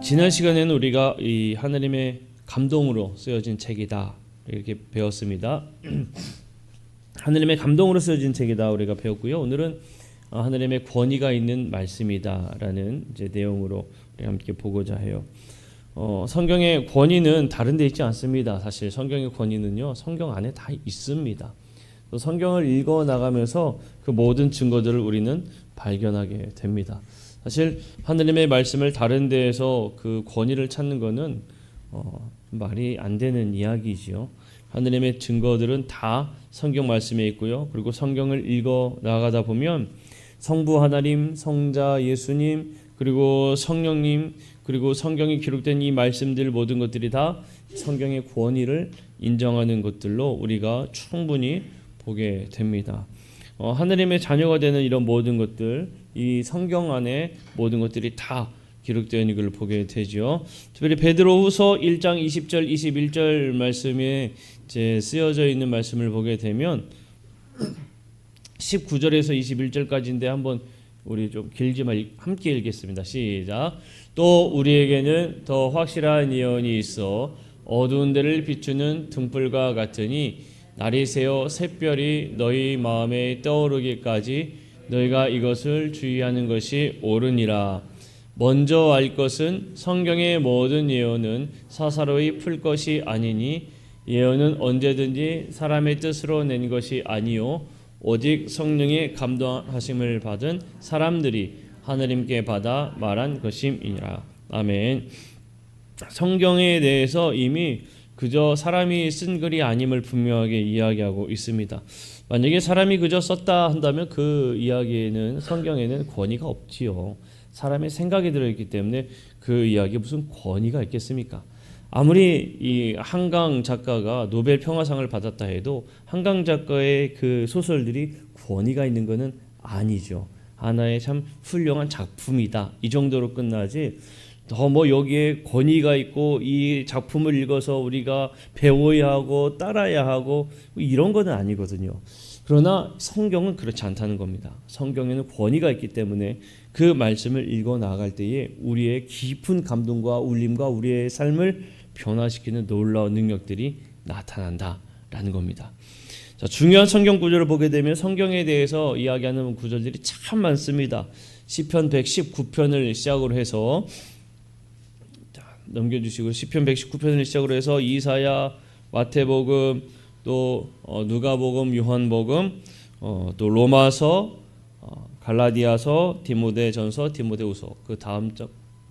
지난 시간에는 우리가 이 하나님의 감동으로 쓰여진 책이다 이렇게 배웠습니다. 하나님의 감동으로 쓰여진 책이다 우리가 배웠고요. 오늘은 하나님의 권위가 있는 말씀이다라는 이제 내용으로 우리 함께 보고자 해요. 성경의 권위는 다른 데 있지 않습니다. 사실 성경의 권위는요, 성경 안에 다 있습니다. 또 성경을 읽어 나가면서 그 모든 증거들을 우리는 발견하게 됩니다. 사실 하나님의 말씀을 다른 데에서 그 권위를 찾는 것은 말이 안 되는 이야기지요. 하나님의 증거들은 다 성경 말씀에 있고요. 그리고 성경을 읽어 나가다 보면 성부 하나님, 성자 예수님, 그리고 성령님, 그리고 성경에 기록된 이 말씀들 모든 것들이 다 성경의 권위를 인정하는 것들로 우리가 충분히 보게 됩니다. 하나님의 자녀가 되는 이런 모든 것들, 이 성경 안에 모든 것들이 다 기록되어 있는 걸 보게 되죠. 특별히 베드로후서 1장 20절 21절 말씀에 이제 쓰여져 있는 말씀을 보게 되면 19절에서 21절까지인데 한번 우리 좀 길지만 함께 읽겠습니다. 시작. 또 우리에게는 더 확실한 예언이 있어 어두운 데를 비추는 등불과 같으니 날이 새어 샛별이 너희 마음에 떠오르기까지 너희가 이것을 주의하는 것이 옳으니라. 먼저 알 것은 성경의 모든 예언은 사사로이 풀 것이 아니니 예언은 언제든지 사람의 뜻으로 낸 것이 아니요 오직 성령의 감동하심을 받은 사람들이 하나님께 받아 말한 것임이니라. 아멘. 성경에 대해서 이미 그저 사람이 쓴 글이 아님을 분명하게 이야기하고 있습니다. 만약에 사람이 그저 썼다 한다면 그 이야기에는 성경에는 권위가 없지요. 사람의 생각이 들어있기 때문에 그 이야기에 무슨 권위가 있겠습니까? 아무리 이 한강 작가가 노벨 평화상을 받았다 해도 한강 작가의 그 소설들이 권위가 있는 것은 아니죠. 하나의 참 훌륭한 작품이다 이 정도로 끝나지 더 뭐 여기에 권위가 있고 이 작품을 읽어서 우리가 배워야 하고 따라야 하고 이런 건 아니거든요. 그러나 성경은 그렇지 않다는 겁니다. 성경에는 권위가 있기 때문에 그 말씀을 읽어 나갈 때에 우리의 깊은 감동과 울림과 우리의 삶을 변화시키는 놀라운 능력들이 나타난다라는 겁니다. 자, 중요한 성경 구절을 보게 되면 성경에 대해서 이야기하는 구절들이 참 많습니다. 시편 119편을 시작으로 해서 넘겨주시고 시편 119편을 시작으로 해서 이사야, 마태복음, 또 누가복음, 요한복음, 또 로마서, 갈라디아서, 디모데전서, 디모데후서 그 다음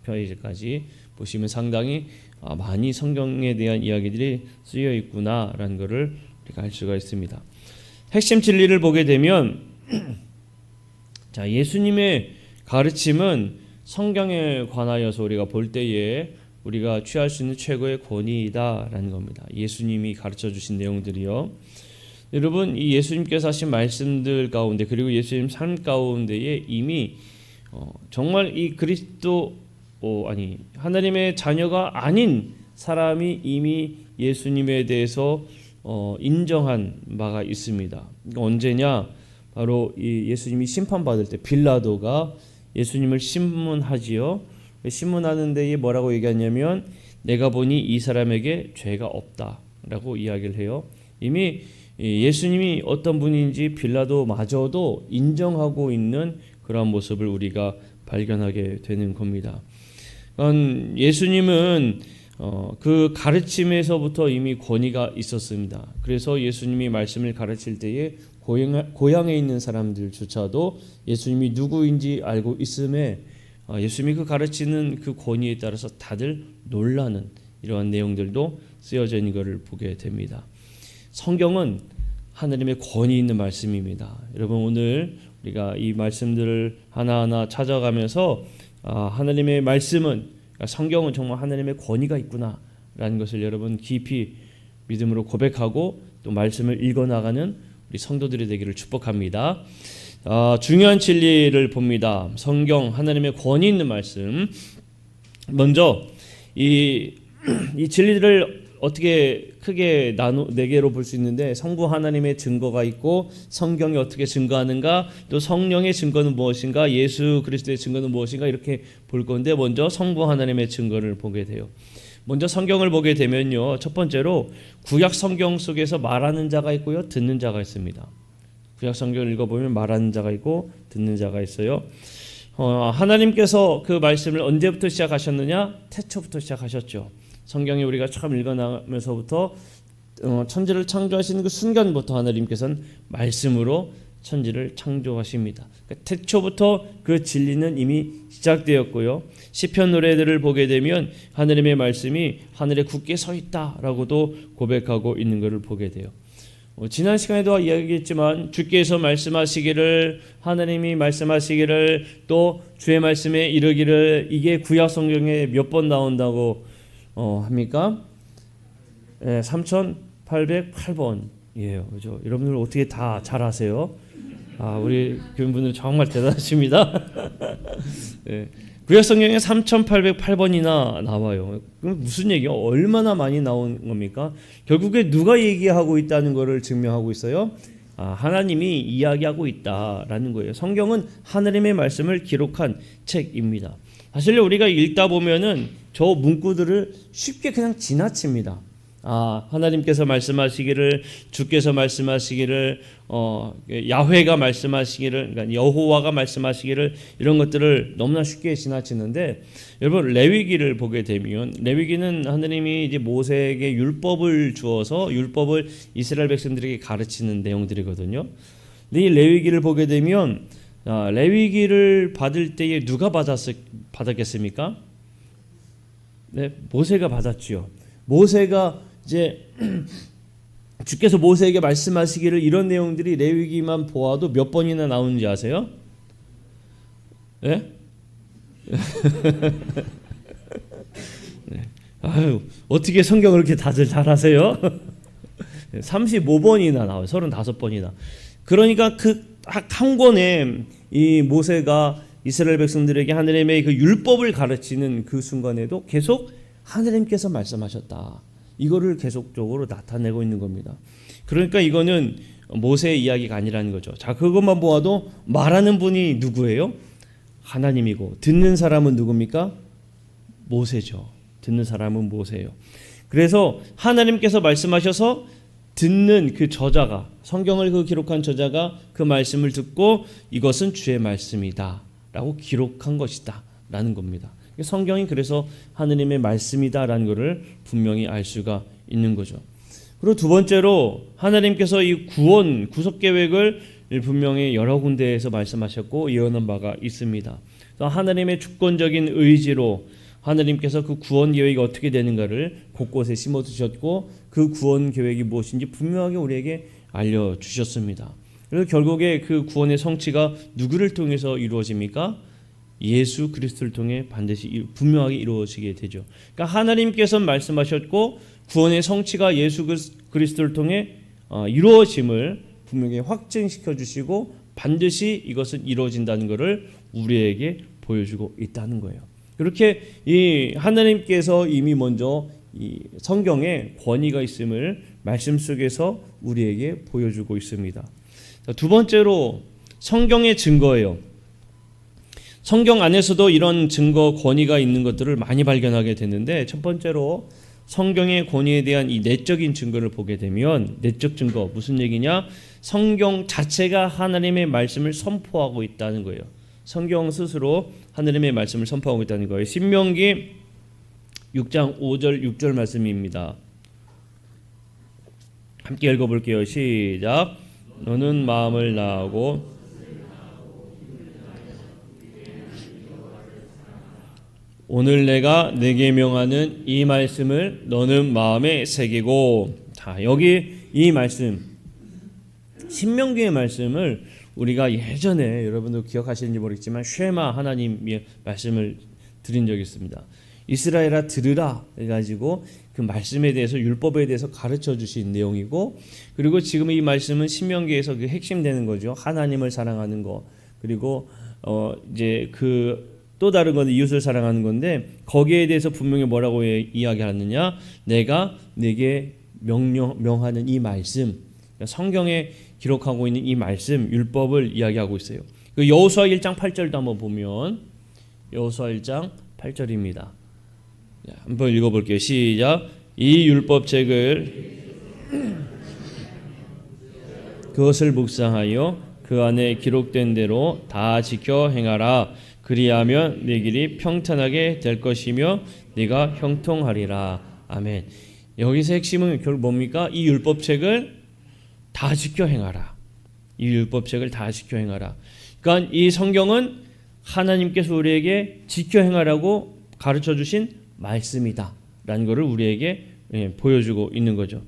페이지까지 보시면 상당히 많이 성경에 대한 이야기들이 쓰여 있구나라는 것을 우리가 알 수가 있습니다. 핵심 진리를 보게 되면 자, 예수님의 가르침은 성경에 관하여서 우리가 볼 때에 우리가 취할 수 있는 최고의 권위이다라는 겁니다. 예수님이 가르쳐 주신 내용들이요. 여러분, 이 예수님께서 하신 말씀들 가운데 그리고 예수님 삶 가운데에 이미 정말 이 그리스도 하나님의 자녀가 아닌 사람이 이미 예수님에 대해서 인정한 바가 있습니다. 언제냐? 바로 이 예수님이 심판받을 때 빌라도가 예수님을 신문하지요. 신문하는 데에 뭐라고 얘기하냐면 내가 보니 이 사람에게 죄가 없다라고 이야기를 해요. 이미 예수님이 어떤 분인지 빌라도마저도 인정하고 있는 그런 모습을 우리가 발견하게 되는 겁니다. 예수님은 그 가르침에서부터 이미 권위가 있었습니다. 그래서 예수님이 말씀을 가르칠 때에 고향에 있는 사람들조차도 예수님이 누구인지 알고 있음에 예수님이 그 가르치는 그 권위에 따라서 다들 놀라는 이러한 내용들도 쓰여져 있는 것을 보게 됩니다. 성경은 하나님의 권위 있는 말씀입니다. 여러분 오늘 우리가 이 말씀들을 하나하나 찾아가면서 하나님의 말씀은 성경은 정말 하나님의 권위가 있구나라는 것을 여러분 깊이 믿음으로 고백하고 또 말씀을 읽어나가는 우리 성도들이 되기를 축복합니다. 중요한 진리를 봅니다. 성경 하나님의 권위 있는 말씀. 먼저 이 진리를 어떻게 크게 네 개로 볼 수 있는데 성부 하나님의 증거가 있고 성경이 어떻게 증거하는가, 또 성령의 증거는 무엇인가, 예수 그리스도의 증거는 무엇인가 이렇게 볼 건데 먼저 성부 하나님의 증거를 보게 돼요. 먼저 성경을 보게 되면요. 첫 번째로 구약 성경 속에서 말하는 자가 있고요. 듣는 자가 있습니다. 구약 성경을 읽어보면 말하는 자가 있고 듣는 자가 있어요. 하나님께서 그 말씀을 언제부터 시작하셨느냐? 태초부터 시작하셨죠. 성경에 우리가 처음 읽어나면서부터 천지를 창조하시는 그 순간부터 하나님께서는 말씀으로 천지를 창조하십니다. 그러니까 태초부터 그 진리는 이미 시작되었고요. 시편 노래들을 보게 되면 하나님의 말씀이 하늘에 굳게 서 있다라고도 고백하고 있는 것을 보게 돼요. 지난 시간에도 이야기했지만 주께서 말씀하시기를, 하나님이 말씀하시기를, 또 주의 말씀에 이르기를, 이게 구약 성경에 몇 번 나온다고 합니까? 3808번이에요. 그죠? 여러분들 어떻게 다 잘 아세요? 우리 교인분들 정말 대단하십니다. 네. 구약 성경에 3808번이나 나와요. 그럼 무슨 얘기야? 얼마나 많이 나온 겁니까? 결국에 누가 얘기하고 있다는 것을 증명하고 있어요? 하나님이 이야기하고 있다라는 거예요. 성경은 하나님의 말씀을 기록한 책입니다. 사실 우리가 읽다 보면은 저 문구들을 쉽게 그냥 지나칩니다. 하나님께서 말씀하시기를, 주께서 말씀하시기를, 야훼가 말씀하시기를, 그러니까 여호와가 말씀하시기를, 이런 것들을 너무나 쉽게 지나치는데, 여러분 레위기를 보게 되면, 레위기는 하나님이 이제 모세에게 율법을 주어서 율법을 이스라엘 백성들에게 가르치는 내용들이거든요. 근데 이 레위기를 보게 되면 레위기를 받을 때에 누가 받았겠습니까? 네, 모세가 받았지요. 모세가 이제 주께서 모세에게 말씀하시기를, 이런 내용들이 레위기만 보아도 몇 번이나 나오는지 아세요? 네? 네. 어떻게 성경을 그렇게 다들 잘 아세요? 35번이나 나와요. 35번이나. 그러니까 그 한 권에 이 모세가 이스라엘 백성들에게 하나님의 그 율법을 가르치는 그 순간에도 계속 하나님께서 말씀하셨다. 이거를 계속적으로 나타내고 있는 겁니다. 그러니까 이거는 모세의 이야기가 아니라는 거죠. 자, 그것만 보아도 말하는 분이 누구예요? 하나님이고, 듣는 사람은 누굽니까? 모세죠. 듣는 사람은 모세예요. 그래서 하나님께서 말씀하셔서 듣는 그 저자가, 성경을 그 기록한 저자가 그 말씀을 듣고 이것은 주의 말씀이다 라고 기록한 것이다 라는 겁니다. 성경이 그래서 하느님의 말씀이다라는 것을 분명히 알 수가 있는 거죠. 그리고 두 번째로 하나님께서 이 구속 계획을 분명히 여러 군데에서 말씀하셨고 예언한 바가 있습니다. 하나님의 주권적인 의지로 하나님께서 그 구원 계획이 어떻게 되는가를 곳곳에 심어두셨고, 그 구원 계획이 무엇인지 분명하게 우리에게 알려주셨습니다. 그래서 결국에 그 구원의 성취가 누구를 통해서 이루어집니까? 예수 그리스도를 통해 반드시 분명하게 이루어지게 되죠. 그러니까 하나님께서 말씀하셨고 구원의 성취가 예수 그리스도를 통해 이루어짐을 분명히 확증시켜 주시고 반드시 이것은 이루어진다는 것을 우리에게 보여주고 있다는 거예요. 그렇게 이 하나님께서 이미 먼저 이 성경에 권위가 있음을 말씀 속에서 우리에게 보여주고 있습니다. 두 번째로 성경의 증거예요. 성경 안에서도 이런 증거 권위가 있는 것들을 많이 발견하게 되는데, 첫 번째로 성경의 권위에 대한 이 내적인 증거를 보게 되면, 내적 증거 무슨 얘기냐? 성경 자체가 하나님의 말씀을 선포하고 있다는 거예요. 성경 스스로 하나님의 말씀을 선포하고 있다는 거예요. 신명기 6장 5절 6절 말씀입니다. 함께 읽어볼게요. 시작. 너는 마음을 다하고 오늘 내가 내게 명하는 이 말씀을 너는 마음에 새기고. 자, 여기 이 말씀, 신명기의 말씀을 우리가 예전에 여러분도 기억하시는지 모르겠지만 쉐마 하나님의 말씀을 드린 적이 있습니다. 이스라엘아 들으라 해가지고 그 말씀에 대해서, 율법에 대해서 가르쳐 주신 내용이고, 그리고 지금 이 말씀은 신명기에서 그 핵심되는 거죠. 하나님을 사랑하는 거, 그리고 이제 그 또 다른 건 이웃을 사랑하는 건데 거기에 대해서 분명히 뭐라고 이야기하느냐? 내가 내게 명하는 이 말씀, 성경에 기록하고 있는 이 말씀, 율법을 이야기하고 있어요. 그 여호수아 1장 8절도 한번 보면 여호수아 1장 8절입니다. 한번 읽어볼게요. 시작. 이 율법책을 그것을 묵상하여 그 안에 기록된 대로 다 지켜 행하라. 그리하면 네 길이 평탄하게 될 것이며 네가 형통하리라. 아멘. 여기서 핵심은 결국 뭡니까? 이 율법책을 다 지켜 행하라. 이 율법책을 다 지켜 행하라. 그러니까 이 성경은 하나님께서 우리에게 지켜 행하라고 가르쳐 주신 말씀이다 라는 것을 우리에게 보여주고 있는 거죠.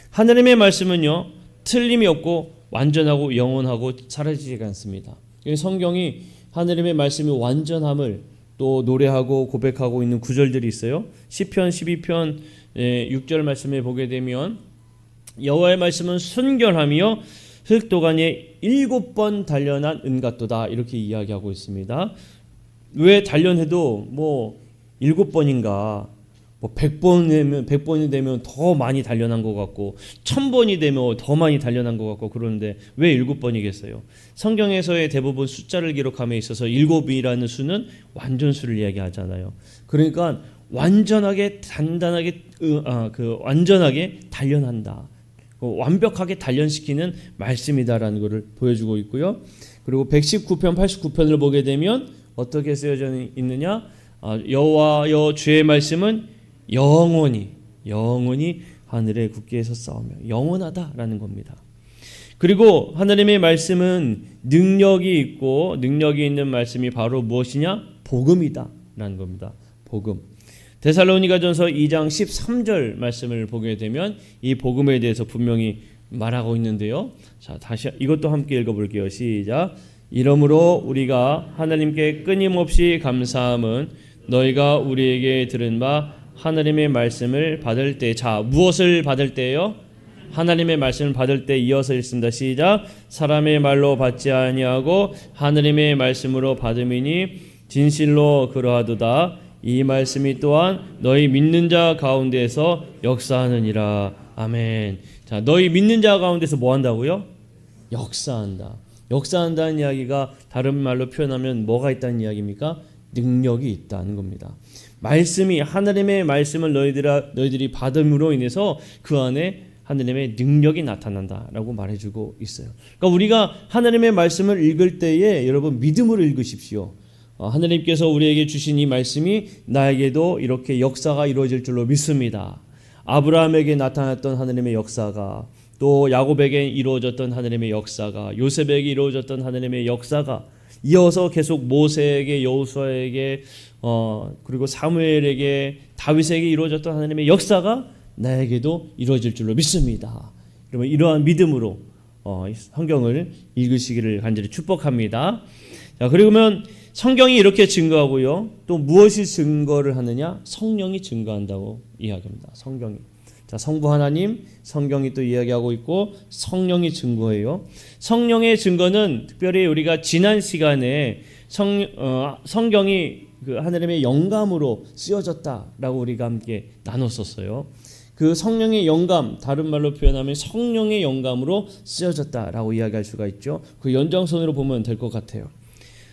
하나님의 말씀은요, 틀림이 없고 완전하고 영원하고 사라지지 않습니다. 성경이 하나님의 말씀이 완전함을 또 노래하고 고백하고 있는 구절들이 있어요. 시편 12편 6절 말씀에 보게 되면 여호와의 말씀은 순결하며 흙도가니에 7번 단련한 은 같도다, 이렇게 이야기하고 있습니다. 왜 단련해도 뭐 7번인가, 뭐 100번이 되면 더 많이 단련한 것 같고 1000번이 되면 더 많이 단련한 것 같고, 그런데 왜 7번이겠어요? 성경에서의 대부분 숫자를 기록함에 있어서 7이라는 수는 완전수를 이야기하잖아요. 그러니까 완전하게 단단하게 완전하게 단련한다, 완벽하게 단련시키는 말씀이다라는 것을 보여주고 있고요. 그리고 119편 89편을 보게 되면 어떻게 쓰여져 있느냐? 여호와여 주의 말씀은 영원히 하늘에 굳게 섰사오며 영원하다라는 겁니다. 그리고 하나님의 말씀은 능력이 있고 능력이 있는 말씀이 바로 무엇이냐? 복음이다라는 겁니다. 복음. 데살로니가전서 2장 13절 말씀을 보게 되면 이 복음에 대해서 분명히 말하고 있는데요. 자, 다시 이것도 함께 읽어볼게요. 시작. 이러므로 우리가 하나님께 끊임없이 감사함은 너희가 우리에게 들은 바 하나님의 말씀을 받을 때, 자, 무엇을 받을 때요? 하나님의 말씀을 받을 때 이어서 읽습니다. 시작. 사람의 말로 받지 아니하고 하나님의 말씀으로 받음이니 진실로 그러하도다. 이 말씀이 또한 너희 믿는 자 가운데서 역사하느니라. 아멘. 자, 너희 믿는 자 가운데서 뭐 한다고요? 역사한다. 역사한다는 이야기가 다른 말로 표현하면 뭐가 있다는 이야기입니까? 능력이 있다는 겁니다. 말씀이, 하나님의 말씀을 너희들이 받음으로 인해서 그 안에 하나님의 능력이 나타난다라고 말해주고 있어요. 그러니까 우리가 하나님의 말씀을 읽을 때에 여러분 믿음으로 읽으십시오. 하나님께서 우리에게 주신 이 말씀이 나에게도 이렇게 역사가 이루어질 줄로 믿습니다. 아브라함에게 나타났던 하나님의 역사가, 또 야곱에게 이루어졌던 하나님의 역사가, 요셉에게 이루어졌던 하나님의 역사가 이어서 계속 모세에게, 여호수아에게, 그리고 사무엘에게, 다윗에게 이루어졌던 하나님의 역사가 나에게도 이루어질 줄로 믿습니다. 여러분, 이러한 믿음으로 성경을 읽으시기를 간절히 축복합니다. 자, 그러면 성경이 이렇게 증거하고요. 또 무엇이 증거를 하느냐? 성령이 증거한다고 이야기합니다. 성경이. 자, 성부 하나님, 성경이 또 이야기하고 있고 성령이 증거해요. 성령의 증거는 특별히 우리가 지난 시간에 성경이 그 하나님의 영감으로 쓰여졌다라고 우리가 함께 나눴었어요. 그 성령의 영감, 다른 말로 표현하면 성령의 영감으로 쓰여졌다라고 이야기할 수가 있죠. 그 연장선으로 보면 될 것 같아요.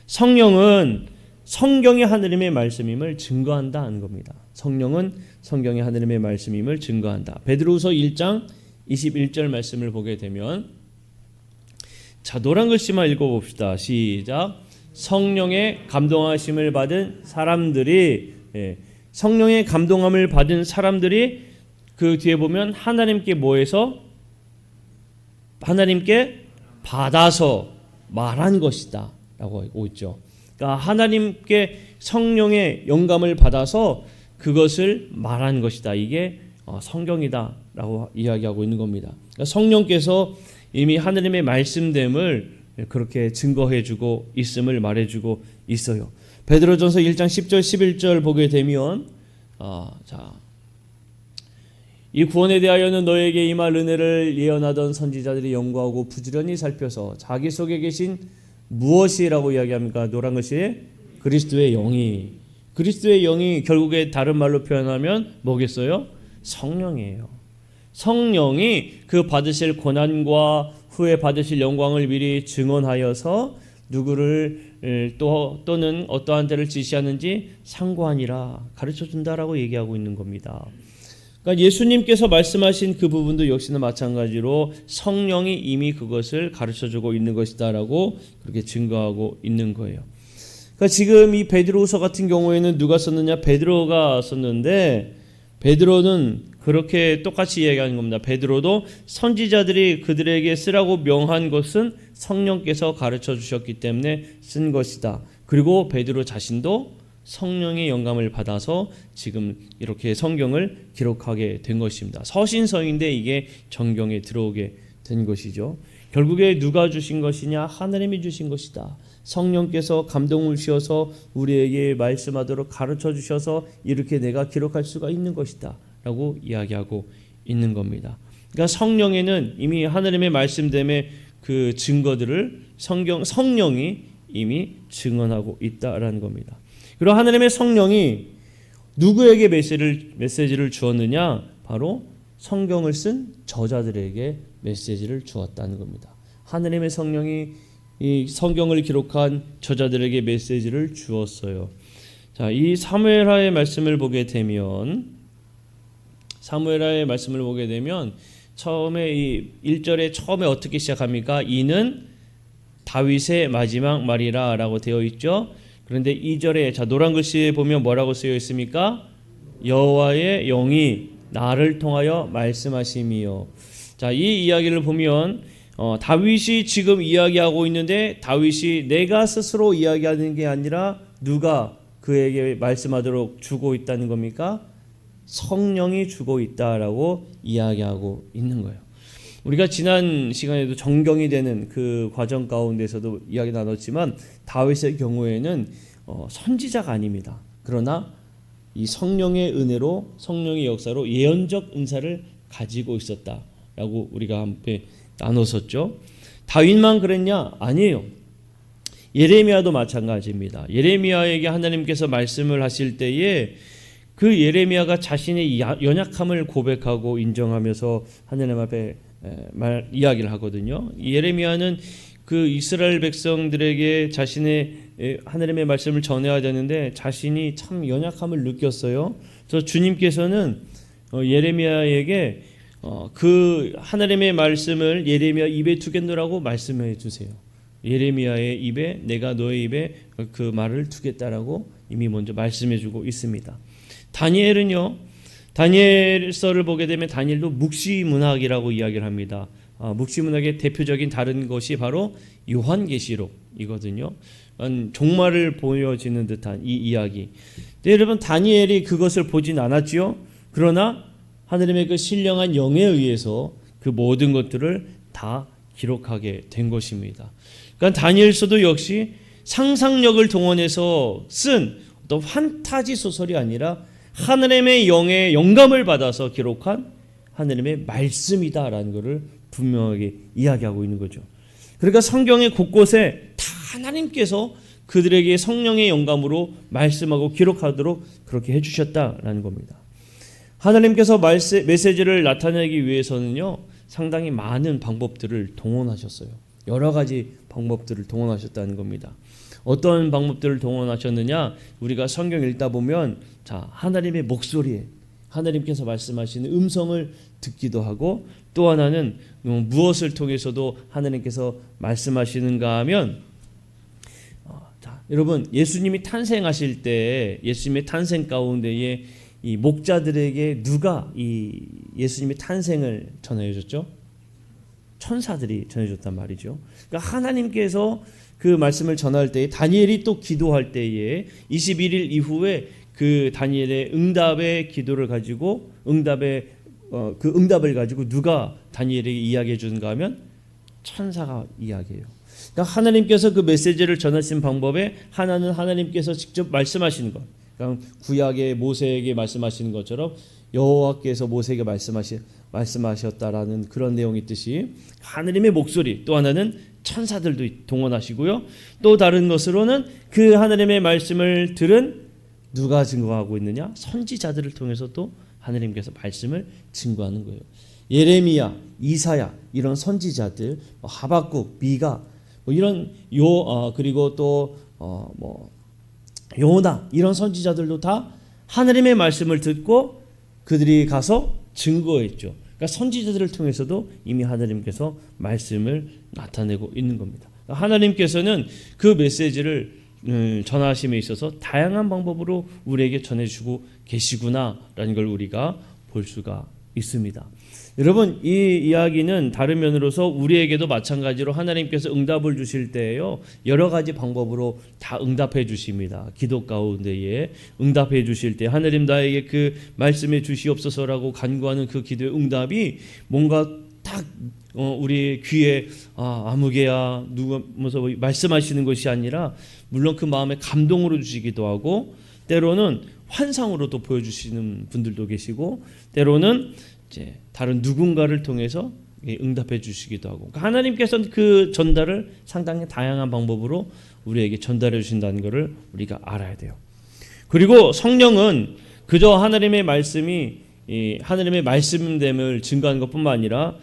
성령은 성경이 하나님의 말씀임을 증거한다는 겁니다. 성령은 성경이 하나님의 말씀임을 증거한다. 베드로후서 1장 21절 말씀을 보게 되면, 자, 노란 글씨만 읽어봅시다. 시작. 성령의 감동하심을 받은 사람들이, 성령의 감동함을 받은 사람들이 그 뒤에 보면 하나님께 뭐해서? 하나님께 받아서 말한 것이다 라고 하고 있죠. 그러니까 하나님께 성령의 영감을 받아서 그것을 말한 것이다. 이게 성경이다 라고 이야기하고 있는 겁니다. 그러니까 성령께서 이미 하나님의 말씀됨을 그렇게 증거해주고 있음을 말해주고 있어요. 베드로전서 1장 10절 11절 보게 되면, 이 구원에 대하여는 너에게 임할 은혜를 예언하던 선지자들이 연구하고 부지런히 살펴서 자기 속에 계신 무엇이라고 이야기합니까? 노란 글씨에 그리스도의 영이 결국에 다른 말로 표현하면 뭐겠어요? 성령이에요. 성령이 그 받으실 고난과 후에 받으실 영광을 미리 증언하여서 누구를 또는 어떠한 데를 지시하는지 상고하니라 가르쳐준다라고 얘기하고 있는 겁니다. 그러니까 예수님께서 말씀하신 그 부분도 역시나 마찬가지로 성령이 이미 그것을 가르쳐주고 있는 것이다라고 그렇게 증거하고 있는 거예요. 그러니까 지금 이 베드로후서 같은 경우에는 누가 썼느냐? 베드로가 썼는데 베드로는 그렇게 똑같이 이야기하는 겁니다. 베드로도 선지자들이 그들에게 쓰라고 명한 것은 성령께서 가르쳐 주셨기 때문에 쓴 것이다. 그리고 베드로 자신도 성령의 영감을 받아서 지금 이렇게 성경을 기록하게 된 것입니다. 서신서인데 이게 정경에 들어오게 된 것이죠. 결국에 누가 주신 것이냐? 하나님이 주신 것이다. 성령께서 감동을 주셔서 우리에게 말씀하도록 가르쳐 주셔서 이렇게 내가 기록할 수가 있는 것이다 라고 이야기하고 있는 겁니다. 그러니까 성령에는 이미 하나님의 말씀됨의 그 증거들을 성령이 이미 증언하고 있다라는 겁니다. 그리고 하나님의 성령이 누구에게 메시지를 주었느냐? 바로 성경을 쓴 저자들에게 메시지를 주었다는 겁니다. 하나님의 성령이 이 성경을 기록한 저자들에게 메시지를 주었어요. 자, 이 사무엘하의 말씀을 보게 되면 처음에 이 1절에 처음에 어떻게 시작합니까? 이는 다윗의 마지막 말이라 라고 되어 있죠. 그런데 2절에 자 노란 글씨에 보면 뭐라고 쓰여 있습니까? 여호와의 영이 나를 통하여 말씀하심이요. 자, 이 이야기를 보면 다윗이 지금 이야기하고 있는데 다윗이 내가 스스로 이야기하는 게 아니라 누가 그에게 말씀하도록 주고 있다는 겁니까? 성령이 주고 있다라고 이야기하고 있는 거예요. 우리가 지난 시간에도 정경이 되는 그 과정 가운데서도 이야기 나눴지만 다윗의 경우에는 선지자가 아닙니다. 그러나 이 성령의 은혜로 성령의 역사로 예언적 은사를 가지고 있었다라고 우리가 함께 나눴었죠. 다윗만 그랬냐? 아니에요. 예레미야도 마찬가지입니다. 예레미야에게 하나님께서 말씀을 하실 때에 그 예레미야가 자신의 연약함을 고백하고 인정하면서 하나님 앞에 이야기를 하거든요. 예레미야는 그 이스라엘 백성들에게 자신의 하나님의 말씀을 전해야 되는데 자신이 참 연약함을 느꼈어요. 그래서 주님께서는 예레미야에게 그 하나님의 말씀을 예레미야 입에 두겠노라고 말씀해 주세요. 예레미야의 입에 내가 너의 입에 그 말을 두겠다라고 이미 먼저 말씀해 주고 있습니다. 다니엘은요. 다니엘서를 보게 되면 다니엘도 묵시문학이라고 이야기를 합니다. 묵시문학의 대표적인 다른 것이 바로 요한계시록이거든요. 종말을 보여지는 듯한 이 이야기. 근데 여러분 다니엘이 그것을 보진 않았지요. 그러나 하나님의 그 신령한 영에 의해서 그 모든 것들을 다 기록하게 된 것입니다. 그러니까 다니엘서도 역시 상상력을 동원해서 쓴 어떤 판타지 소설이 아니라 하나님의 영의 영감을 받아서 기록한 하나님의 말씀이다라는 것을 분명하게 이야기하고 있는 거죠. 그러니까 성경의 곳곳에 다 하나님께서 그들에게 성령의 영감으로 말씀하고 기록하도록 그렇게 해주셨다라는 겁니다. 하나님께서 메시지를 나타내기 위해서는요 상당히 많은 방법들을 동원하셨어요. 여러 가지 방법들을 동원하셨다는 겁니다. 어떤 방법들을 동원하셨느냐? 우리가 성경 읽다 보면 자 하나님의 목소리에 하나님께서 말씀하시는 음성을 듣기도 하고 또 하나는 무엇을 통해서도 하나님께서 말씀하시는가 하면 자 여러분 예수님이 탄생하실 때 예수님의 탄생 가운데에 이 목자들에게 누가 이 예수님의 탄생을 전해줬죠? 천사들이 전해줬단 말이죠. 그러니까 하나님께서 그 말씀을 전할 때에 다니엘이 또 기도할 때에 21일 이후에 그 다니엘의 응답의 기도를 가지고 그 응답을 가지고 누가 다니엘에게 이야기해 주는가 하면 천사가 이야기해요. 그러니까 하나님께서 그 메시지를 전하신 방법에 하나는 하나님께서 직접 말씀하시는 것. 그러니까 구약의 모세에게 말씀하시는 것처럼 여호와께서 모세에게 말씀하셨다라는 그런 내용이 있듯이 하느님의 목소리, 또 하나는 천사들도 동원하시고요. 또 다른 것으로는 그 하느님의 말씀을 들은 누가 증거하고 있느냐? 선지자들을 통해서 또 하느님께서 말씀을 증거하는 거예요. 예레미야, 이사야 이런 선지자들, 하박국, 미가 이런 그리고 또 요나 이런 선지자들도 다 하느님의 말씀을 듣고 그들이 가서 증거했죠. 그러니까 선지자들을 통해서도 이미 하느님께서 말씀을 나타내고 있는 겁니다. 하나님께서는 그 메시지를 전하심에 있어서 다양한 방법으로 우리에게 전해주고 계시구나라는 걸 우리가 볼 수가 있습니다. 여러분, 이 이야기는 다른 면으로서 우리에게도 마찬가지로 하나님께서 응답을 주실 때에요, 여러 가지 방법으로 다 응답해 주십니다. 기도 가운데에 응답해 주실 때 하나님 나에게 그 말씀해 주시옵소서라고 간구하는 그 기도의 응답이 뭔가 딱 우리 귀에 아무개야 누가 무슨 말씀하시는 것이 아니라 물론 그 마음에 감동으로 주시기도 하고, 때로는 환상으로도 보여주시는 분들도 계시고, 때로는 이제 다른 누군가를 통해서 응답해 주시기도 하고, 그러니까 하나님께서는 그 전달을 상당히 다양한 방법으로 우리에게 전달해 주신다는 것을 우리가 알아야 돼요. 그리고 성령은 그저 하나님의 말씀이 하나님의 말씀됨을 증거하는 것뿐만 아니라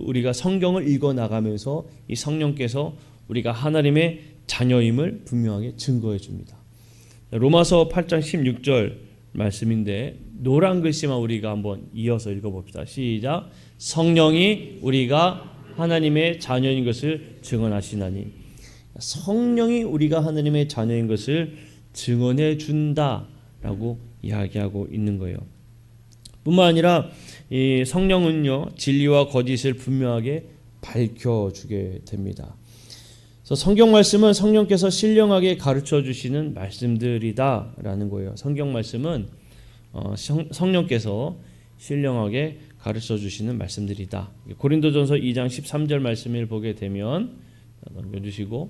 우리가 성경을 읽어 나가면서 이 성령께서 우리가 하나님의 자녀임을 분명하게 증거해 줍니다. 로마서 8장 16절 말씀인데 노란 글씨만 우리가 한번 이어서 읽어봅시다. 시작. 성령이 우리가 하나님의 자녀인 것을 증언하시나니. 성령이 우리가 하나님의 자녀인 것을 증언해 준다라고 이야기하고 있는 거예요. 뿐만 아니라 이 성령은요, 진리와 거짓을 분명하게 밝혀주게 됩니다. 그래서 성경 말씀은 성령께서 신령하게 가르쳐 주시는 말씀들이다라는 거예요. 성경 말씀은 성령께서 신령하게 가르쳐 주시는 말씀들이다. 고린도전서 2장 13절 말씀을 보게 되면 넘겨주시고,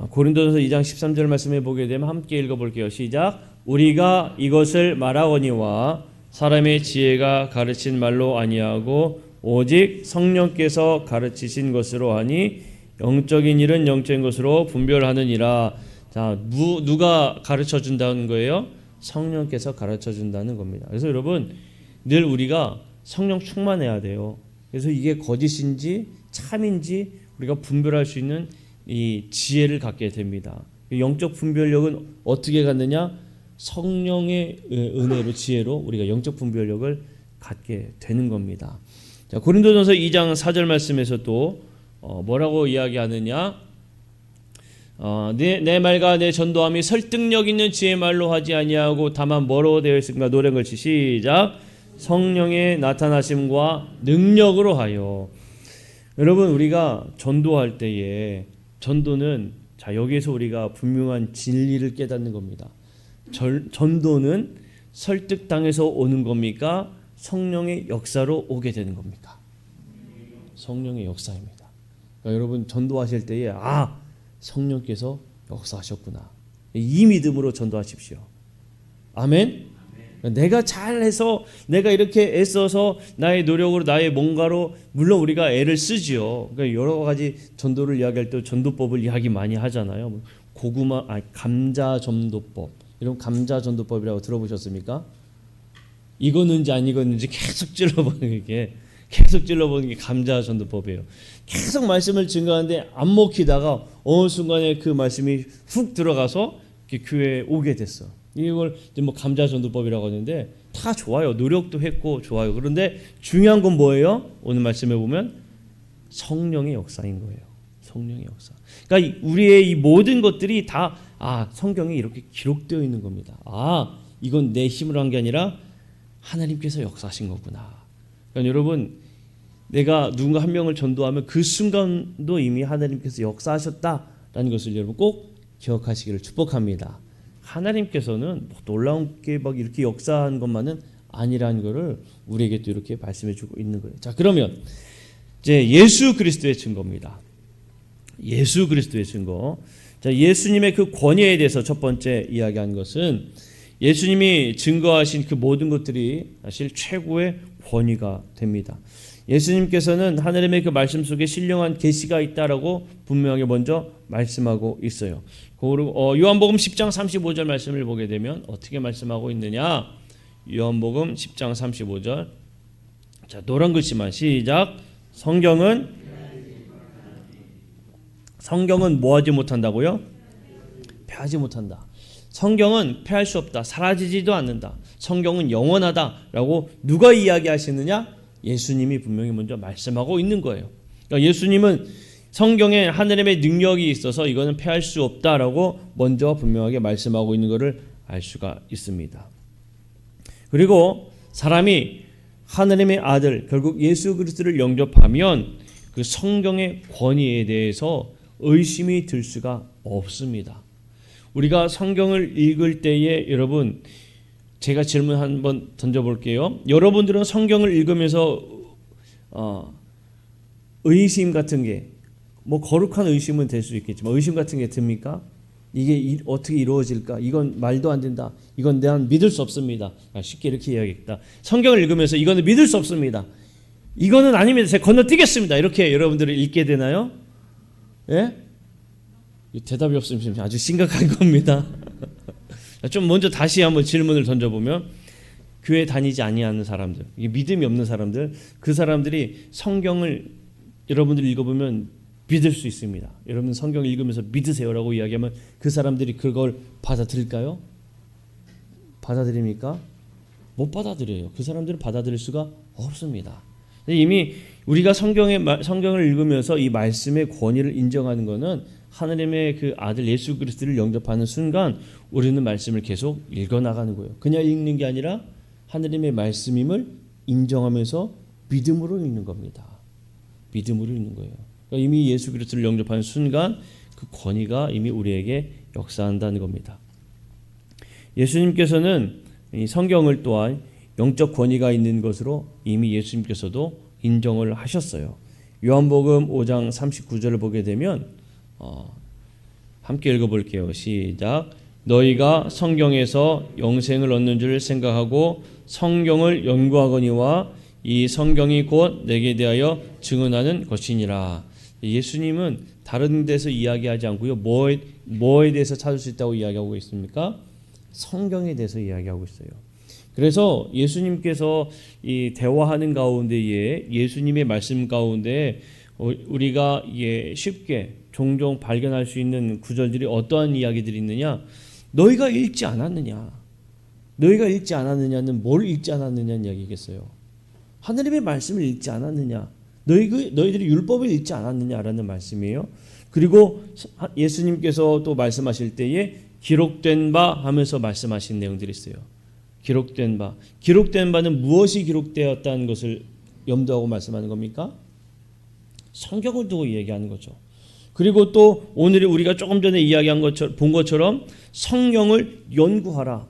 고린도전서 2장 13절 말씀을 보게 되면 함께 읽어볼게요. 시작. 우리가 이것을 말하거니와 사람의 지혜가 가르친 말로 아니하고 오직 성령께서 가르치신 것으로 하니 영적인 일은 영적인 것으로 분별하느니라. 자, 누가 가르쳐 준다는 거예요? 성령께서 가르쳐 준다는 겁니다. 그래서 여러분, 늘 우리가 성령 충만해야 돼요. 그래서 이게 거짓인지 참인지 우리가 분별할 수 있는 이 지혜를 갖게 됩니다. 영적 분별력은 어떻게 갖느냐? 성령의 은혜로, 지혜로 우리가 영적 분별력을 갖게 되는 겁니다. 자, 고린도전서 2장 4절 말씀에서 또 뭐라고 이야기하느냐? 내 말과 내 전도함이 설득력 있는 지혜 말로 하지 아니하고 다만 뭐로 되어 있습니까? 노래는 걸치 시작. 성령의 나타나심과 능력으로 하여. 여러분, 우리가 전도할 때에 전도는 여기에서 우리가 분명한 진리를 깨닫는 겁니다. 전도는 설득당해서 오는 겁니까? 성령의 역사로 오게 되는 겁니까? 성령의 역사입니다. 그러니까 여러분, 전도하실 때에 성령께서 역사하셨구나, 이 믿음으로 전도하십시오. 아멘. 내가 잘해서, 내가 이렇게 애써서 나의 노력으로, 나의 뭔가로, 물론 우리가 애를 쓰지요. 그러니까 여러 가지 전도를 이야기할 때 전도법을 이야기 많이 하잖아요. 감자 전도법, 이런 감자 전도법이라고 들어보셨습니까? 익었는지 안 익었는지 계속 찔러보는 게 감자 전도법이에요. 계속 말씀을 증거하는데 안 먹히다가 어느 순간에 그 말씀이 훅 들어가서 교회에 오게 됐어. 이걸 이제 감자 전도법이라고 하는데 다 좋아요. 노력도 했고 좋아요. 그런데 중요한 건 뭐예요? 오늘 말씀에 보면 성령의 역사인 거예요. 성령의 역사. 그러니까 우리의 이 모든 것들이 다 성경에 이렇게 기록되어 있는 겁니다. 이건 내 힘으로 한 게 아니라 하나님께서 역사하신 거구나. 그러니까 여러분, 내가 누군가 한 명을 전도하면 그 순간도 이미 하나님께서 역사하셨다라는 것을 여러분 꼭 기억하시기를 축복합니다. 하나님께서는 놀라운 게 이렇게 역사한 것만은 아니라는 것을 우리에게 또 이렇게 말씀해주고 있는 거예요. 자, 그러면 이제 예수 그리스도의 증거입니다. 예수 그리스도의 증거. 자, 예수님의 그 권위에 대해서 첫 번째 이야기한 것은 예수님이 증거하신 그 모든 것들이 사실 최고의 권위가 됩니다. 예수님께서는 하나님의 그 말씀 속에 신령한 계시가 있다라고 분명하게 먼저 말씀하고 있어요. 그리고 요한복음 10장 35절 말씀을 보게 되면 어떻게 말씀하고 있느냐? 요한복음 10장 35절. 자, 노란 글씨만 시작. 성경은 뭐하지 못한다고요? 패하지 못한다. 성경은 패할 수 없다. 사라지지도 않는다. 성경은 영원하다라고 누가 이야기하시느냐? 예수님이 분명히 먼저 말씀하고 있는 거예요. 그러니까 예수님은 성경에 하나님의 능력이 있어서 이거는 패할 수 없다라고 먼저 분명하게 말씀하고 있는 것을 알 수가 있습니다. 그리고 사람이 하나님의 아들 결국 예수 그리스도를 영접하면 그 성경의 권위에 대해서 의심이 들 수가 없습니다. 우리가 성경을 읽을 때에 여러분 제가 질문 한번 던져볼게요. 여러분들은 성경을 읽으면서 의심 같은 게 뭐 거룩한 의심은 될 수 있겠지만 의심 같은 게 듭니까? 이게 어떻게 이루어질까? 이건 말도 안 된다. 이건 내가 믿을 수 없습니다. 쉽게 이렇게 이야기했다. 성경을 읽으면서 이거는 믿을 수 없습니다. 이거는 아닙니다. 제가 건너뛰겠습니다. 이렇게 여러분들이 읽게 되나요? 예? 대답이 없으면 아주 심각한 겁니다. 좀 먼저 다시 한번 질문을 던져보면 교회 다니지 아니하는 사람들, 믿음이 없는 사람들, 그 사람들이 성경을 여러분들이 읽어보면 믿을 수 있습니다. 여러분 성경을 읽으면서 믿으세요라고 이야기하면 그 사람들이 그걸 받아들일까요? 받아들입니까? 못 받아들여요. 그 사람들은 받아들일 수가 없습니다. 이미 우리가 성경을 읽으면서 이 말씀의 권위를 인정하는 것은 하나님의 그 아들 예수 그리스도를 영접하는 순간 우리는 말씀을 계속 읽어나가는 거예요. 그냥 읽는 게 아니라 하나님의 말씀임을 인정하면서 믿음으로 읽는 겁니다. 믿음으로 읽는 거예요. 그러니까 이미 예수 그리스도를 영접하는 순간 그 권위가 이미 우리에게 역사한다는 겁니다. 예수님께서는 이 성경을 또한 영적 권위가 있는 것으로 이미 예수님께서도 인정을 하셨어요. 요한복음 5장 39절을 보게 되면 함께 읽어볼게요. 시작. 너희가 성경에서 영생을 얻는 줄 생각하고 성경을 연구하거니와 이 성경이 곧 내게 대하여 증언하는 것이니라. 예수님은 다른 데서 이야기하지 않고요. 뭐에 대해서 찾을 수 있다고 이야기하고 있습니까? 성경에 대해서 이야기하고 있어요. 그래서 예수님께서 이 대화하는 가운데에 예수님의 말씀 가운데 우리가 쉽게 종종 발견할 수 있는 구절들이 어떠한 이야기들이 있느냐? 너희가 읽지 않았느냐? 너희가 읽지 않았느냐는 뭘 읽지 않았느냐는 이야기겠어요. 하나님의 말씀을 읽지 않았느냐? 너희들이 율법을 읽지 않았느냐라는 말씀이에요. 그리고 예수님께서 또 말씀하실 때에 기록된 바 하면서 말씀하신 내용들이 있어요. 기록된 바는 무엇이 기록되었다는 것을 염두하고 말씀하는 겁니까? 성경을 두고 얘기하는 거죠. 그리고 또 오늘 우리가 조금 전에 이야기한 것처럼 본 것처럼 성경을 연구하라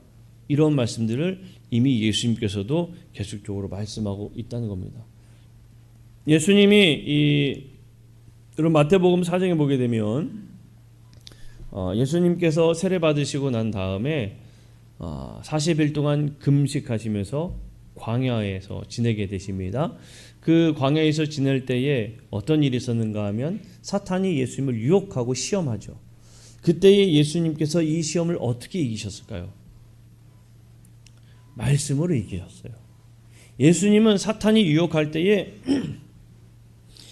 이런 말씀들을 이미 예수님께서도 계속적으로 말씀하고 있다는 겁니다. 예수님이 여러분 마태복음 4장에 보게 되면 예수님께서 세례 받으시고 난 다음에 40일 동안 금식하시면서 광야에서 지내게 되십니다. 그 광야에서 지낼 때에 어떤 일이 있었는가 하면 사탄이 예수님을 유혹하고 시험하죠. 그때에 예수님께서 이 시험을 어떻게 이기셨을까요? 말씀으로 이기셨어요. 예수님은 사탄이 유혹할 때에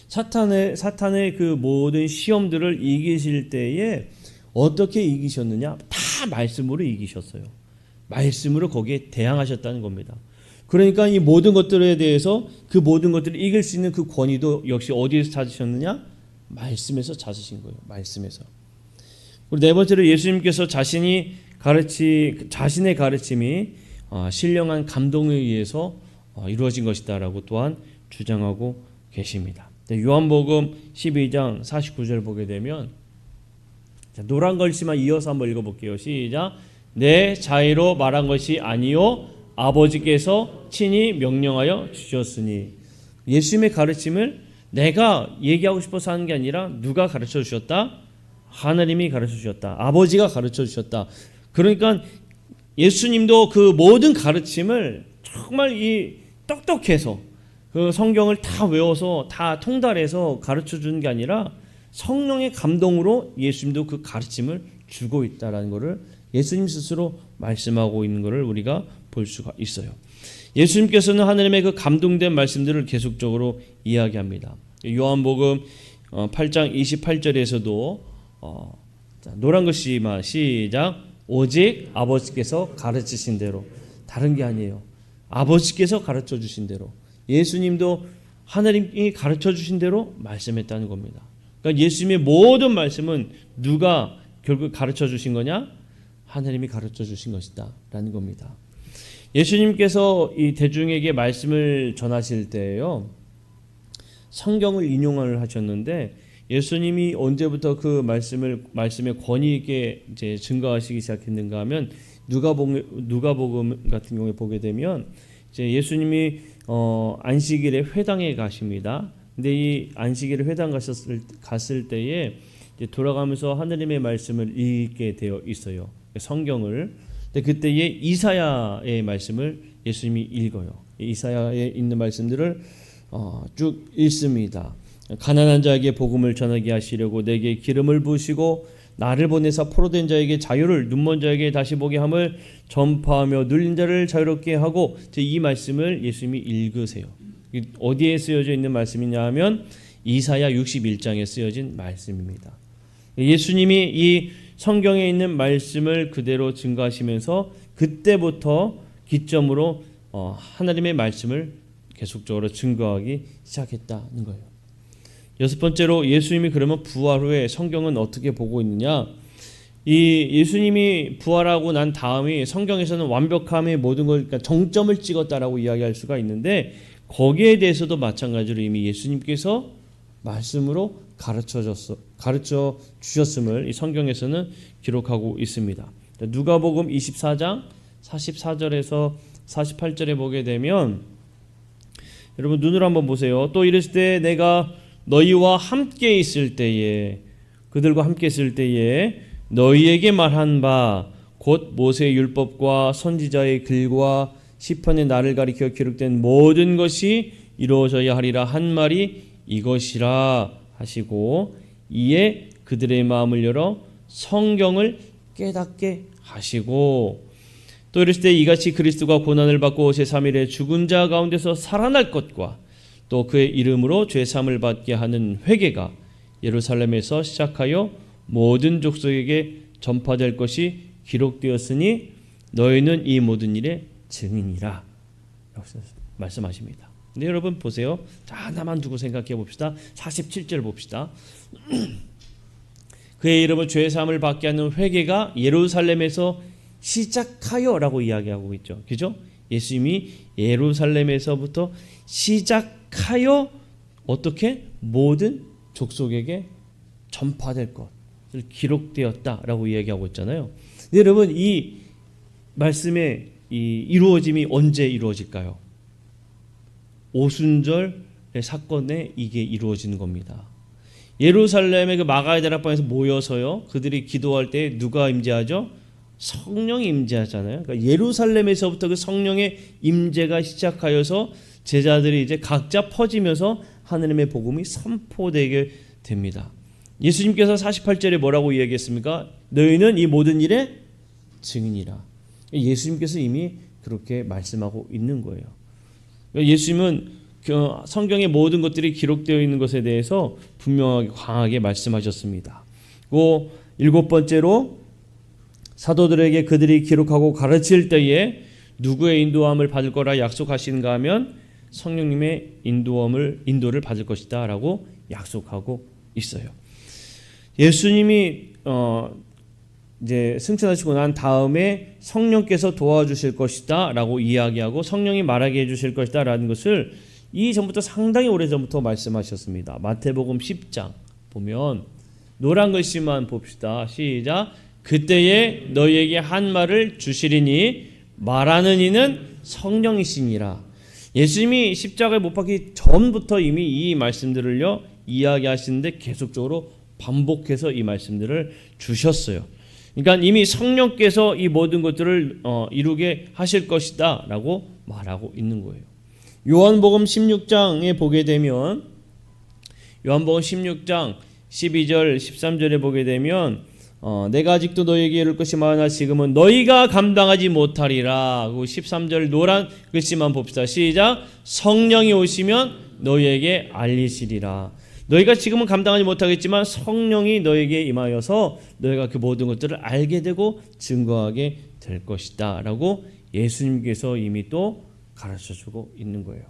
사탄의 그 모든 시험들을 이기실 때에 어떻게 이기셨느냐? 다 말씀으로 이기셨어요. 말씀으로 거기에 대항하셨다는 겁니다. 그러니까 이 모든 것들에 대해서 그 모든 것들을 이길 수 있는 그 권위도 역시 어디에서 찾으셨느냐? 말씀에서 찾으신 거예요. 말씀에서. 그리고 네 번째로 예수님께서 자신의 가르침이 신령한 감동에 의해서 이루어진 것이다라고 또한 주장하고 계십니다. 요한복음 12장 49절 보게 되면 노란 글씨만 이어서 한번 읽어볼게요. 시작. 내 자의로 말한 것이 아니요 아버지께서 친히 명령하여 주셨으니. 예수님의 가르침을 내가 얘기하고 싶어서 하는 게 아니라 누가 가르쳐 주셨다? 하나님이 가르쳐 주셨다. 아버지가 가르쳐 주셨다. 그러니까 예수님도 그 모든 가르침을 정말 이 똑똑해서 그 성경을 다 외워서 다 통달해서 가르쳐 주는 게 아니라 성령의 감동으로 예수님도 그 가르침을 주고 있다라는 것을 예수님 스스로 말씀하고 있는 것을 우리가 볼 수가 있어요. 예수님께서는 하나님의 그 감동된 말씀들을 계속적으로 이야기합니다. 요한복음 8장 28절에서도 노란 글씨만 시작. 오직 아버지께서 가르치신 대로, 다른 게 아니에요. 아버지께서 가르쳐 주신 대로, 예수님도 하나님이 가르쳐 주신 대로 말씀했다는 겁니다. 그러니까 예수님의 모든 말씀은 누가 결국 가르쳐 주신 거냐? 하나님이 가르쳐 주신 것이다 라는 겁니다. 예수님께서 이 대중에게 말씀을 전하실 때요, 성경을 인용을 하셨는데 예수님이 언제부터 그 말씀의 권위 있게 이제 증거하시기 시작했는가 하면 누가복음 같은 경우에 보게 되면 이제 예수님이 안식일에 회당에 가십니다. 근데 이 안식일에 회당 갔을 때에 이제 돌아가면서 하나님의 말씀을 읽게 되어 있어요. 성경을. 근데 그때에 이사야의 말씀을 예수님이 읽어요. 이사야에 있는 말씀들을 쭉 읽습니다. 가난한 자에게 복음을 전하게 하시려고 내게 기름을 부으시고 나를 보내사 포로된 자에게 자유를, 눈먼 자에게 다시 보게 함을 전파하며 눌린 자를 자유롭게 하고, 이 말씀을 예수님이 읽으세요. 어디에 쓰여져 있는 말씀이냐 하면 이사야 61장에 쓰여진 말씀입니다. 예수님이 이 성경에 있는 말씀을 그대로 증거하시면서 그때부터 기점으로 하나님의 말씀을 계속적으로 증거하기 시작했다는 거예요. 여섯 번째로 예수님이 그러면 부활 후에 성경은 어떻게 보고 있느냐? 이 예수님이 부활하고 난 다음에 성경에서는 완벽함의 모든 걸, 그러니까 정점을 찍었다라고 이야기할 수가 있는데, 거기에 대해서도 마찬가지로 이미 예수님께서 말씀으로 가르쳐 주셨음을 이 성경에서는 기록하고 있습니다. 누가복음 24장 44절에서 48절에 보게 되면, 여러분 눈으로 한번 보세요. 또 이랬을 때 내가 너희와 함께 있을 때에, 그들과 함께 있을 때에 너희에게 말한 바 곧 모세의 율법과 선지자의 글과 시편의 나를 가리켜 기록된 모든 것이 이루어져야 하리라 한 말이 이것이라 하시고, 이에 그들의 마음을 열어 성경을 깨닫게 하시고, 또 이랬을 때 이같이 그리스도가 고난을 받고 제3일에 죽은 자 가운데서 살아날 것과 또 그의 이름으로 죄사함을 받게 하는 회개가 예루살렘에서 시작하여 모든 족속에게 전파될 것이 기록되었으니 너희는 이 모든 일의 증인이라 라고 말씀하십니다. 근데 여러분 보세요. 자, 하나만 두고 생각해 봅시다. 47절 봅시다. 그의 이름으로 죄사함을 받게 하는 회개가 예루살렘에서 시작하여 라고 이야기하고 있죠. 그죠? 예수님이 예루살렘에서부터 시작하여 어떻게 모든 족속에게 전파될 것을 기록되었다라고 이야기하고 있잖아요. 근데 여러분 이 말씀의 이 이루어짐이 언제 이루어질까요? 오순절의 사건에 이게 이루어지는 겁니다. 예루살렘의 그 마가의 다락방에서 모여서요, 그들이 기도할 때 누가 임재하죠? 성령이 임재하잖아요. 그러니까 예루살렘에서부터 그 성령의 임재가 시작하여서 제자들이 이제 각자 퍼지면서 하나님의 복음이 선포되게 됩니다. 예수님께서 48절에 뭐라고 이야기했습니까? 너희는 이 모든 일의 증인이라. 예수님께서 이미 그렇게 말씀하고 있는 거예요. 예수님은 성경의 모든 것들이 기록되어 있는 것에 대해서 분명하게 강하게 말씀하셨습니다. 그리고 일곱 번째로 사도들에게 그들이 기록하고 가르칠 때에 누구의 인도함을 받을 거라 약속하시는가 하면 성령님의 인도를 받을 것이다 라고 약속하고 있어요. 예수님이 이제 승천하시고 난 다음에 성령께서 도와주실 것이다 라고 이야기하고 성령이 말하게 해주실 것이다 라는 것을 이전부터 상당히 오래전부터 말씀하셨습니다. 마태복음 10장 보면 노란 글씨만 봅시다. 시작. 그때에 너희에게 한 말을 주시리니 말하는 이는 성령이시니라. 예수님이 십자가에 못 박기 전부터 이미 이 말씀들을요 이야기하시는데 계속적으로 반복해서 이 말씀들을 주셨어요. 그러니까 이미 성령께서 이 모든 것들을 이루게 하실 것이다 라고 말하고 있는 거예요. 요한복음 16장에 보게 되면 요한복음 16장 12절 13절에 보게 되면 내가 아직도 너희에게 이룰 것이 많으나 지금은 너희가 감당하지 못하리라. 그리고 13절 노란 글씨만 봅시다. 시작. 성령이 오시면 너희에게 알리시리라. 너희가 지금은 감당하지 못하겠지만 성령이 너희에게 임하여서 너희가 그 모든 것들을 알게 되고 증거하게 될 것이다 라고 예수님께서 이미 또 가르쳐주고 있는 거예요.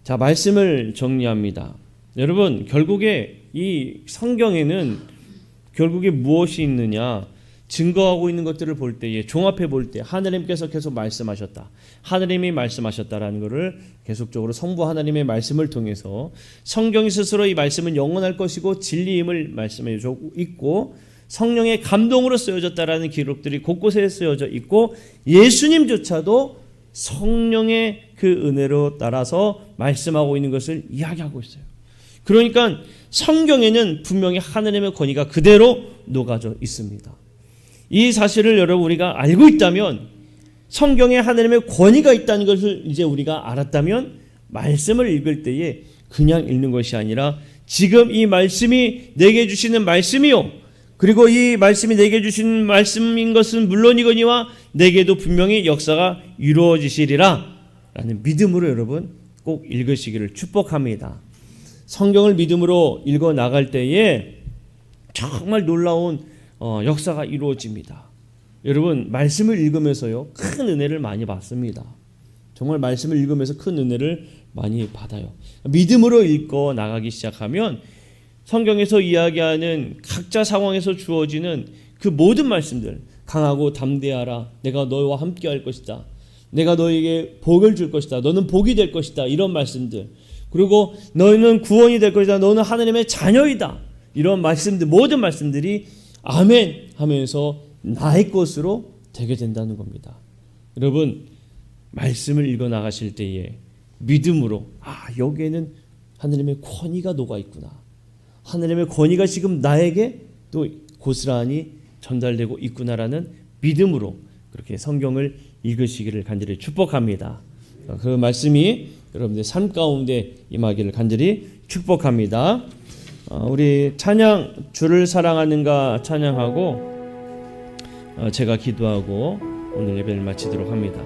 자, 말씀을 정리합니다. 여러분, 결국에 이 성경에는 결국에 무엇이 있느냐, 증거하고 있는 것들을 볼 때에, 종합해 볼 때 하나님께서 계속 말씀하셨다, 하나님이 말씀하셨다라는 것을 계속적으로 성부 하나님의 말씀을 통해서 성경이 스스로 이 말씀은 영원할 것이고 진리임을 말씀해 주고 있고, 성령의 감동으로 쓰여졌다라는 기록들이 곳곳에 쓰여져 있고, 예수님조차도 성령의 그 은혜로 따라서 말씀하고 있는 것을 이야기하고 있어요. 그러니까 성경에는 분명히 하나님의 권위가 그대로 녹아져 있습니다. 이 사실을 여러분 우리가 알고 있다면, 성경에 하나님의 권위가 있다는 것을 이제 우리가 알았다면, 말씀을 읽을 때에 그냥 읽는 것이 아니라 지금 이 말씀이 내게 주시는 말씀이요, 그리고 이 말씀이 내게 주시는 말씀인 것은 물론이거니와 내게도 분명히 역사가 이루어지시리라 라는 믿음으로 여러분 꼭 읽으시기를 축복합니다. 성경을 믿음으로 읽어 나갈 때에 정말 놀라운 역사가 이루어집니다. 여러분, 말씀을 읽으면서요, 큰 은혜를 많이 받습니다. 정말 말씀을 읽으면서 큰 은혜를 많이 받아요. 믿음으로 읽어 나가기 시작하면 성경에서 이야기하는 각자 상황에서 주어지는 그 모든 말씀들, 강하고 담대하라, 내가 너희와 함께 할 것이다, 내가 너희에게 복을 줄 것이다, 너는 복이 될 것이다, 이런 말씀들, 그리고 너희는 구원이 될 것이다, 너는 하나님의 자녀이다, 이런 말씀들, 모든 말씀들이 아멘 하면서 나의 것으로 되게 된다는 겁니다. 여러분, 말씀을 읽어 나가실 때에 믿음으로, 여기에는 하나님의 권위가 녹아 있구나, 하나님의 권위가 지금 나에게 또 고스란히 전달되고 있구나라는 믿음으로 그렇게 성경을 읽으시기를 간절히 축복합니다. 그 말씀이 여러분들 삶 가운데 임하기를 간절히 축복합니다. 우리 찬양, 주를 사랑하는가 찬양하고 제가 기도하고 오늘 예배를 마치도록 합니다.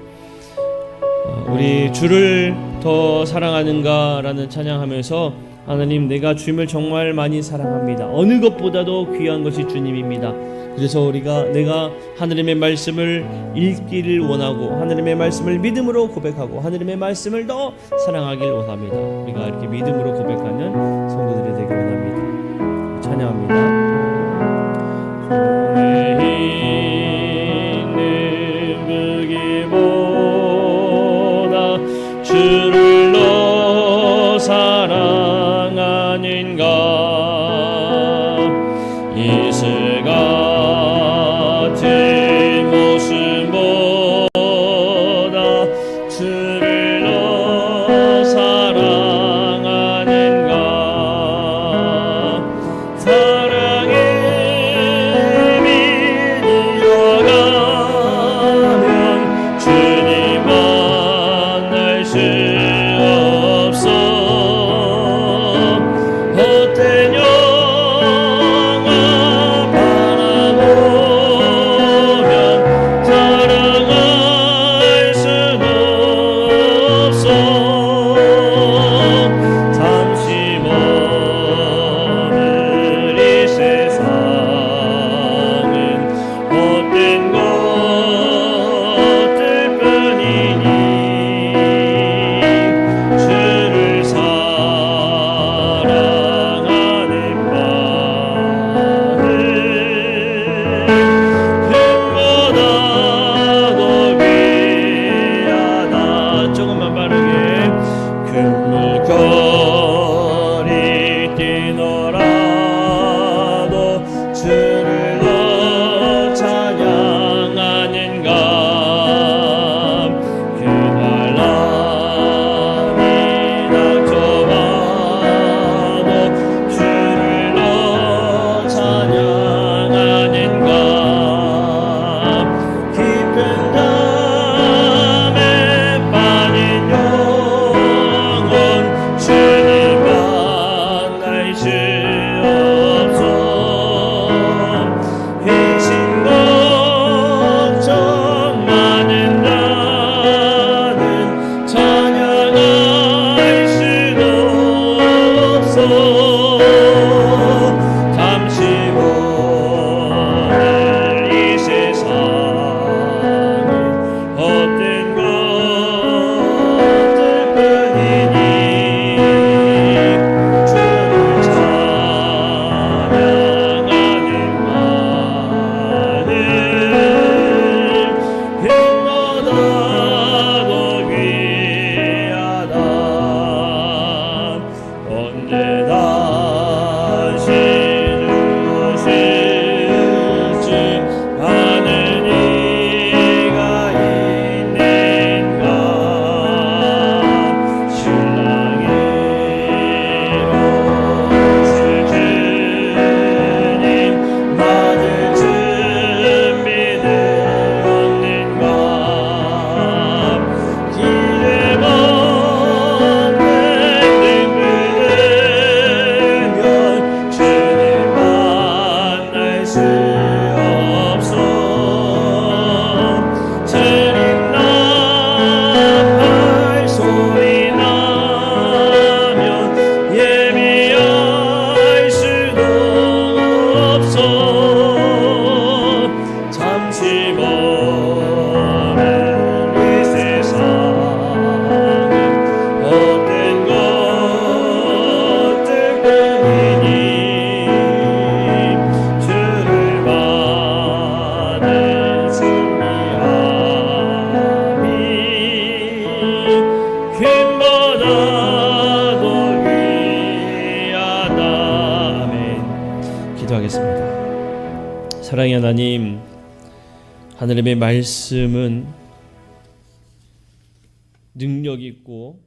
우리 주를 더 사랑하는가 라는 찬양하면서, 하나님, 내가 주님을 정말 많이 사랑합니다. 어느 것보다도 귀한 것이 주님입니다. 그래서 내가 하나님의 말씀을 읽기를 원하고, 하나님의 말씀을 믿음으로 고백하고, 하나님의 말씀을 더 사랑하길 원합니다. 우리가 이렇게 믿음으로 고백하는 성도들이 되길 원합니다. 찬양합니다. 주를 더 사랑하는가, 이슬 같은 모습보다 주를 더 사랑하는가, 사랑 사랑의 하나님, 하나님의 말씀은 능력 있고